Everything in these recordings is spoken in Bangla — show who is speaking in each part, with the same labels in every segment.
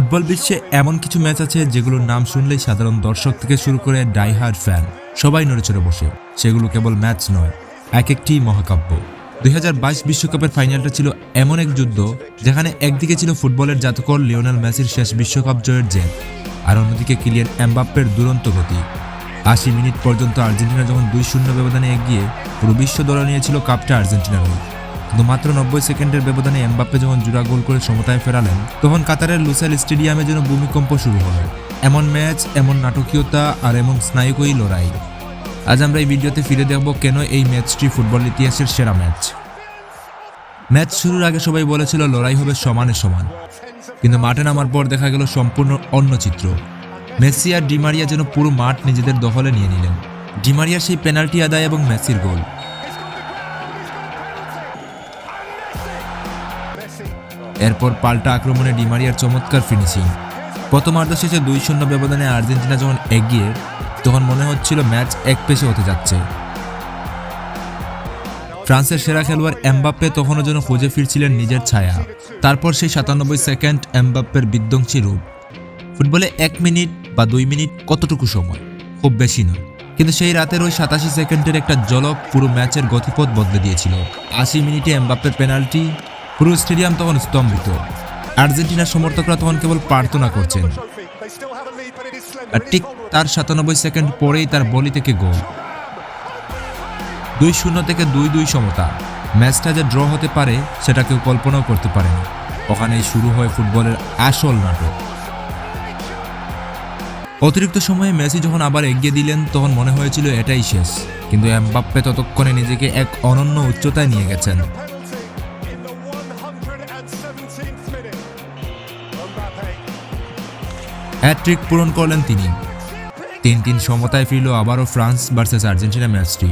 Speaker 1: ফুটবল বিশ্বে এমন কিছু ম্যাচ আছে যেগুলোর নাম শুনলেই সাধারণ দর্শক থেকে শুরু করে ডাইহার্ড ফ্যান সবাই নড়েচড়ে বসে। সেগুলো কেবল ম্যাচ নয়, এক একটি মহাকাব্য। 2022 বিশ্বকাপের ফাইনালটা ছিল এমন এক যুদ্ধ যেখানে একদিকে ছিল ফুটবলের জাদুকর লিওনেল মেসির শেষ বিশ্বকাপ জয়ের জেদ, আর অন্যদিকে কিলিয়ান এমবাপ্পের দুরন্ত গতি। 80 মিনিট পর্যন্ত আর্জেন্টিনা যখন 2-0 ব্যবধানে এগিয়ে, পুরো বিশ্ব ধরে নিয়েছিল কাপটা আর্জেন্টিনার হয়ে। কিন্তু মাত্র 90 সেকেন্ডের ব্যবধানে এমবাপ্পে যখন জোড়া গোল করে সমতায় ফেরালেন, তখন কাতারের লুসাইল স্টেডিয়ামে যেন ভূমিকম্প শুরু হলো। এমন ম্যাচ, এমন নাটকীয়তা আর এমন স্নায়ুকই লড়াই। আজ আমরা এই ভিডিওতে ফিরে দেখব কেন এই ম্যাচটি ফুটবল ইতিহাসের সেরা ম্যাচ। ম্যাচ শুরুর আগে সবাই বলেছিল লড়াই হবে সমানে সমান, কিন্তু মাঠে নামার পর দেখা গেল সম্পূর্ণ অন্য চিত্র। মেসি আর ডিমারিয়া যেন পুরো মাঠ নিজেদের দখলে নিয়ে নিলেন। ডিমারিয়ার সেই পেনাল্টি আদায় এবং মেসির গোল, এরপর পাল্টা আক্রমণে ডিমারিয়ার চমৎকার ফিনিশিং। প্রথমার্ধ শেষে 2-0 ব্যবধানে আর্জেন্টিনা যখন এগিয়ে, তখন মনে হচ্ছিল ম্যাচ এক পেশে হতে যাচ্ছে। ফ্রান্সের সেরা খেলোয়াড় এমবাপ্পে তখনও যেন খুঁজে ফিরছিলেন নিজের ছায়া। তারপর সেই 97 সেকেন্ড এমবাপ্পের বিধ্বংসী রূপ। ফুটবলে 1 মিনিট বা 2 মিনিট কতটুকু সময়, খুব বেশি নয়, কিন্তু সেই রাতের ওই 87 সেকেন্ডের একটা ঝলক পুরো ম্যাচের গতিপথ বদলে দিয়েছিল। 80 মিনিটে এমবাপ্পের পেনাল্টি, পুরো স্টেডিয়াম তখন স্তম্ভিত। আর্জেন্টিনার সমর্থকরা তখন কেবল প্রার্থনা করছেন, আর ঠিক তার 97 সেকেন্ড পরেই তার বলি থেকে গোল। 2-0 থেকে 2-2 সমতা। ম্যাচটা যে ড্র হতে পারে সেটা কেউ কল্পনাও করতে পারেনি। ওখানেই শুরু হয় ফুটবলের আসল নাটক। অতিরিক্ত সময়ে মেসি যখন আবার এগিয়ে দিলেন, তখন মনে হয়েছিল এটাই শেষ, কিন্তু এমবাপ্পে ততক্ষণে নিজেকে এক অনন্য উচ্চতায় নিয়ে গেছেন। হ্যাট্রিক পূরণ করলেন তিনি। 3-3 সমতায় ফিরল আবারও ফ্রান্স ভার্সেস আর্জেন্টিনা ম্যাচটি।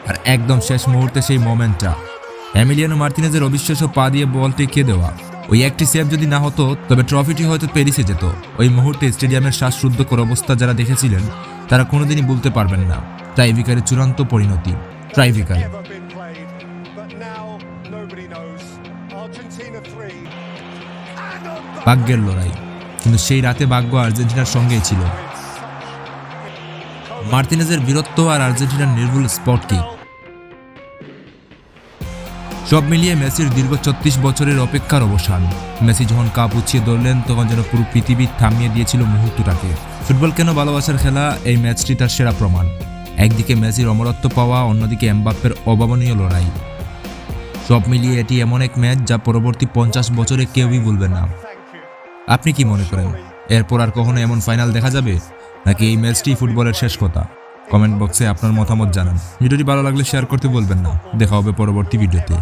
Speaker 1: আর একদম শেষ মুহূর্তে সেই মোমেন্টটা, এমিলিয়ানো মার্তিনেজের অবিশ্বাস্য পা দিয়ে বল টেকিয়ে দেওয়া। ওই একটি সেভ যদি না হতো, তবে ট্রফিটি হয়তো প্যারিসে যেত। ওই মুহূর্তে স্টেডিয়ামের শ্বাসরুদ্ধকর অবস্থা যারা দেখেছিলেন, তারা কোনোদিনই ভুলতে পারবেন না। টাইব্রেকারের চূড়ান্ত পরিণতি, টাইব্রেকার। ভাগ্যের লড়াই, কিন্তু সেই রাতে ভাগ্য আর্জেন্টিনার সঙ্গেই ছিল। মার্তিনেজের বীরত্ব আর আর্জেন্টিনার নির্ভুল স্পট কিক, সব মিলিয়ে মেসির দীর্ঘ 36 বছরের অপেক্ষার অবসান। মেসি যখন কাপ উঠিয়ে ধরলেন, তখন যেন পুরো পৃথিবী থামিয়ে দিয়েছিল মুহূর্তটাকে। ফুটবল কেন ভালোবাসার খেলা, এই ম্যাচটি তার সেরা প্রমাণ। একদিকে মেসির অমরত্ব পাওয়া, অন্যদিকে এমবাপ্পের অভাবনীয় লড়াই। সব মিলিয়ে এটি এমন এক ম্যাচ যা পরবর্তী 50 বছরে কেউই ভুলবে না। আপনি কি মনে করেন, এরপর আর কখনো এমন ফাইনাল দেখা যাবে, নাকি এই ম্যাচটি ফুটবলের শেষ কথা? কমেন্ট বক্সে আপনার মতামত জানান। ভিডিওটি ভালো লাগলে শেয়ার করতে বলবেন না। দেখা হবে পরবর্তী ভিডিওতে।